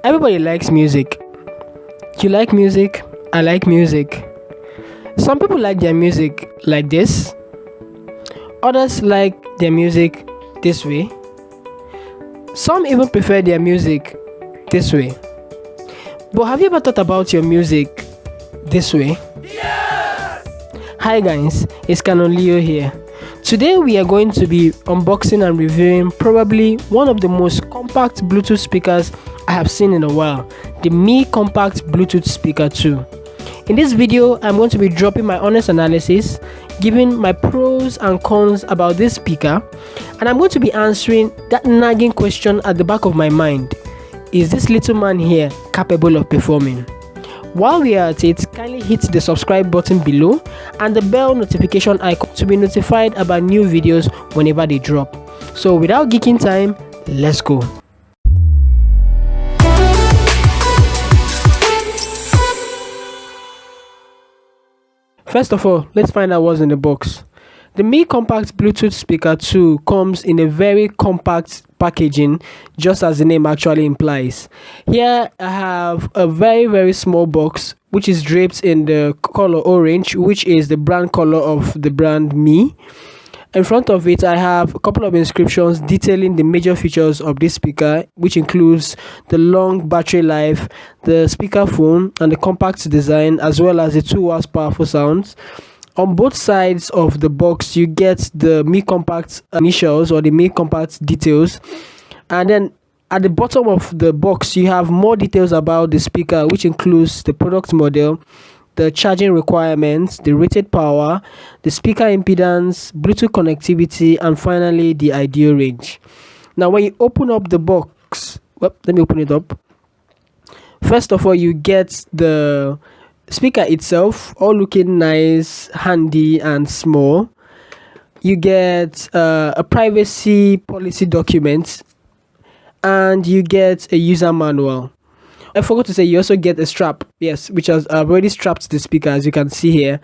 Everybody likes music. You like music? I like music. Some people like their music like this, others like their music this way. Some even prefer their music this way. But have you ever thought about your music this way? Hi guys, it's Canon Leo here. Today we are going to be unboxing and reviewing probably one of the most compact Bluetooth speakers I have seen in a while, the Mi Compact Bluetooth Speaker 2. In this video, I'm going to be dropping my honest analysis, giving my pros and cons about this speaker, and I'm going to be answering that nagging question at the back of my mind. Is this little man here capable of performing? While we are at it, kindly hit the subscribe button below and the bell notification icon to be notified about new videos whenever they drop. So without geeking time, let's go. First of all, let's find out what's in the box. The Mi Compact Bluetooth Speaker 2 comes in a very compact packaging, just as the name actually implies. Here I have a very small box which is draped in the color orange, which is the brand color of the brand Mi. In front of it, I have a couple of inscriptions detailing the major features of this speaker, which includes the long battery life, the speaker phone, and the compact design, as well as the 2 hours powerful sounds. On both sides of the box, you get the Mi Compact initials or the Mi Compact details, and then at the bottom of the box, you have more details about the speaker, which includes the product model, the charging requirements, the rated power, the speaker impedance, Bluetooth connectivity, and finally the audio range. Now, when you open up the box, well, let me open it up. First of all, you get the speaker itself, all looking nice, handy, and small. You get a privacy policy document, and you get a user manual. I forgot to say you also get a strap, yes, which has already strapped the speaker, as you can see here.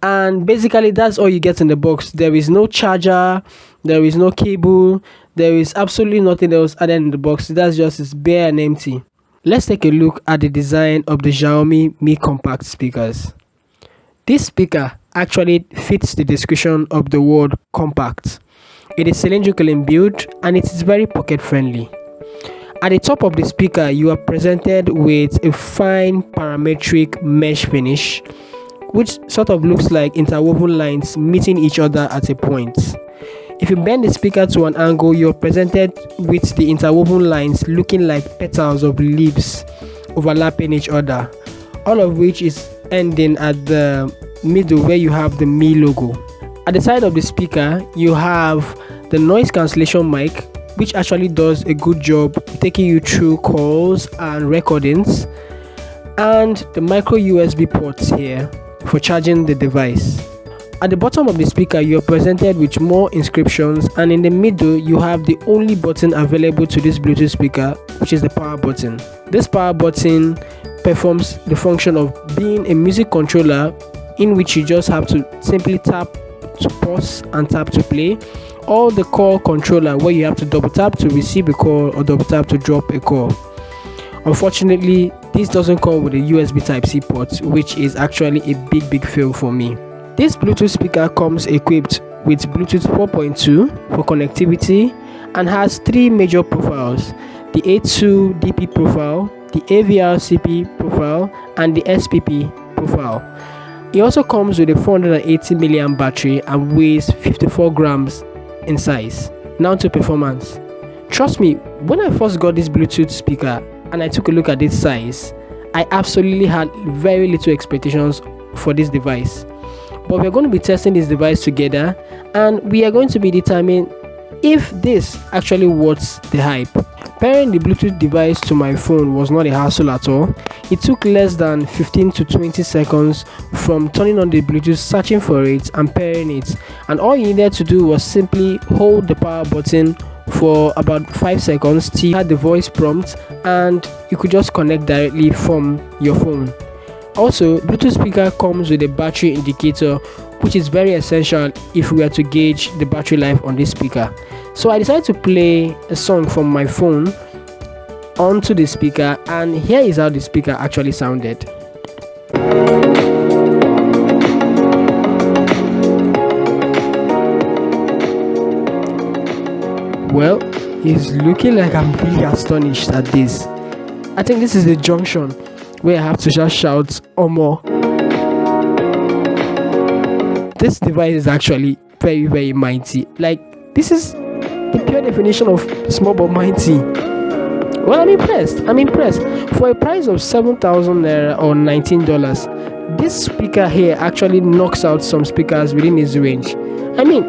And basically that's all you get in the box. There is no charger, there is no cable, there is absolutely nothing else added in the box. That's just it's bare and empty. Let's take a look at the design of the Xiaomi Mi Compact speakers. This speaker actually fits the description of the word compact. It is cylindrical in build and it is very pocket friendly. At the top of the speaker, you are presented with a fine parametric mesh finish, which sort of looks like interwoven lines meeting each other at a point. If you bend the speaker to an angle, you're presented with the interwoven lines looking like petals of leaves overlapping each other, all of which is ending at the middle where you have the Mi logo. At the side of the speaker, you have the noise cancellation mic, which actually does a good job taking you through calls and recordings, and the micro USB ports here for charging the device. At the bottom of the speaker, you are presented with more inscriptions, and in the middle you have the only button available to this Bluetooth speaker, which is the power button. This power button performs the function of being a music controller, in which you just have to simply tap to pause and tap to play, or the call controller where you have to double tap to receive a call or double tap to drop a call. Unfortunately, this doesn't come with a USB Type-C port, which is actually a big fail for me. This Bluetooth speaker comes equipped with Bluetooth 4.2 for connectivity and has 3 major profiles: the A2DP profile, the AVRCP profile, and the SPP profile. It also comes with a 480 mAh battery and weighs 54 grams in size. Now to performance. Trust me, when I first got this Bluetooth speaker and I took a look at its size, I absolutely had very little expectations for this device. But we're going to be testing this device together, and we are going to be determining if this actually worth the hype. Pairing the Bluetooth device to my phone was not a hassle at all. It took less than 15 to 20 seconds from turning on the Bluetooth, searching for it, and pairing it. And all you needed to do was simply hold the power button for about 5 seconds till you had the voice prompt, and you could just connect directly from your phone. Also, Bluetooth speaker comes with a battery indicator, which is very essential if we are to gauge the battery life on this speaker. So I decided to play a song from my phone onto the speaker, and here is how the speaker actually sounded. Well, it's looking like I'm really astonished at this. I think this is the junction where I have to just shout or more. This device is actually very, very mighty. Like, this is the pure definition of small but mighty. Well, I'm impressed. For a price of 7,000 naira or $19, this speaker here actually knocks out some speakers within its range. I mean,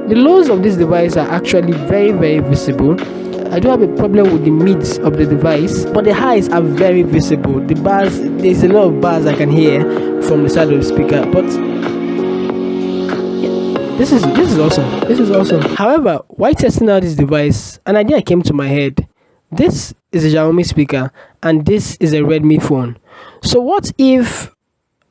the lows of this device are actually very, very visible. I do have a problem with the mids of the device, but the highs are very visible. The bars, there's a lot of bars I can hear from the side of the speaker, but yeah, this is awesome. This is awesome. However, while testing out this device, an idea came to my head. This is a Xiaomi speaker and this is a Redmi phone. So what if,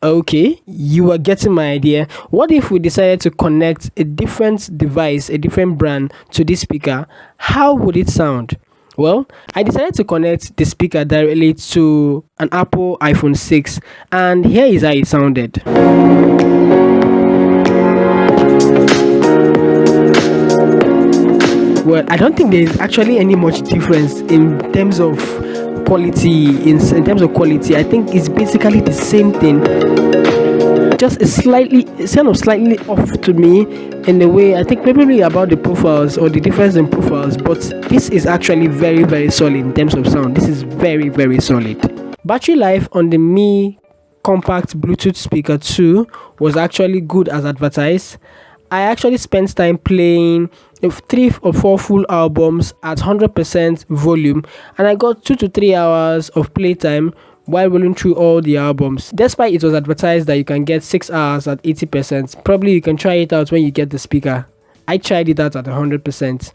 okay, you are getting my idea. What if we decided to connect a different device, a different brand to this speaker? How would it sound? Well, I decided to connect the speaker directly to an Apple iPhone 6, and here is how it sounded. Well, I don't think there's actually any much difference in terms of quality. In terms of quality, I think it's basically the same thing. Just it's kind of slightly off to me in a way. I think probably about the profiles or the difference in profiles, but this is actually very, very solid in terms of sound. This is very, very solid. Battery life on the Mi Compact Bluetooth Speaker 2 was actually good as advertised. I actually spent time playing 3 or 4 full albums at 100% volume, and I got 2 to 3 hours of playtime while rolling through all the albums. Despite it was advertised that you can get 6 hours at 80%, probably you can try it out when you get the speaker. I tried it out at 100%.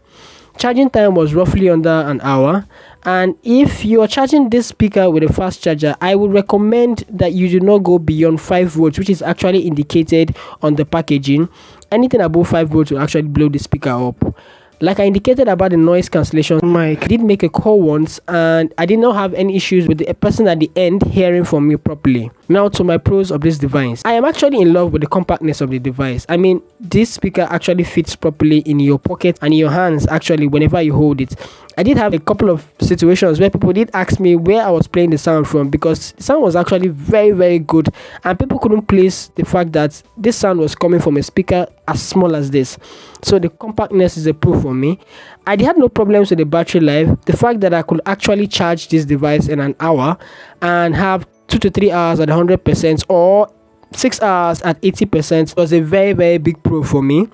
Charging time was roughly under an hour, and if you are charging this speaker with a fast charger, I would recommend that you do not go beyond 5 volts, which is actually indicated on the packaging. Anything above 5 volts will actually blow the speaker up. Like I indicated about the noise cancellation mic, I did make a call once and I did not have any issues with the person at the end hearing from me properly. Now to my pros of this device. I am actually in love with the compactness of the device. I mean, this speaker actually fits properly in your pocket and in your hands actually whenever you hold it. I did have a couple of situations where people did ask me where I was playing the sound from, because the sound was actually very, very good and people couldn't place the fact that this sound was coming from a speaker as small as this. So the compactness is a pro for me. I had no problems with the battery life. The fact that I could actually charge this device in an hour and have 2 to 3 hours at 100% or 6 hours at 80% was a very, very big pro for me.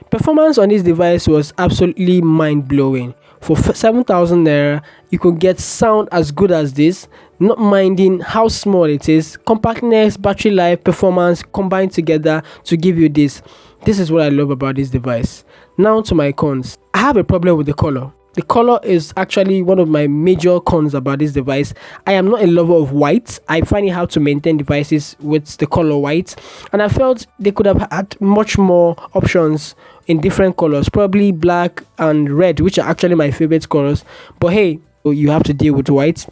Performance on this device was absolutely mind-blowing. For 7,000 naira, you could get sound as good as this, not minding how small it is. Compactness, battery life, performance combined together to give you this. This is what I love about this device. Now to my cons. I have a problem with the color. The color is actually one of my major cons about this device. I am not a lover of white. I find it hard to maintain devices with the color white, and I felt they could have had much more options in different colors, probably black and red, which are actually my favorite colors. But hey, you have to deal with white.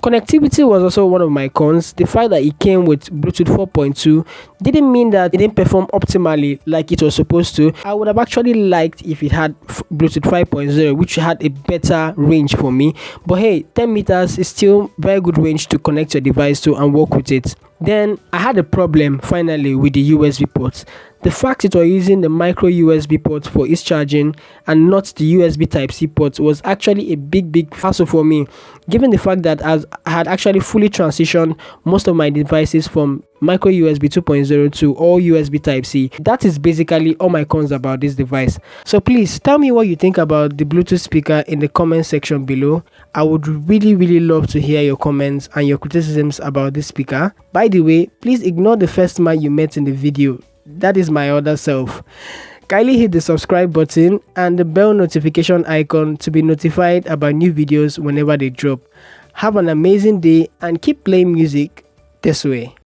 Connectivity was also one of my cons. The fact that it came with Bluetooth 4.2 didn't mean that it didn't perform optimally like it was supposed to. I would have actually liked if it had Bluetooth 5.0, which had a better range for me. But hey, 10 meters is still very good range to connect your device to and work with it. Then I had a problem finally with the USB ports. The fact it was using the micro USB port for its charging and not the USB Type-C port was actually a big hassle for me, given the fact that as I had actually fully transitioned most of my devices from micro USB 2.0 to all USB Type-C. That is basically all my cons about this device. So please tell me what you think about the Bluetooth speaker in the comment section below. I would really love to hear your comments and your criticisms about this speaker. By the way, please ignore the first man you met in the video. That is my other self. Kindly hit the subscribe button and the bell notification icon to be notified about new videos whenever they drop. Have an amazing day and keep playing music this way.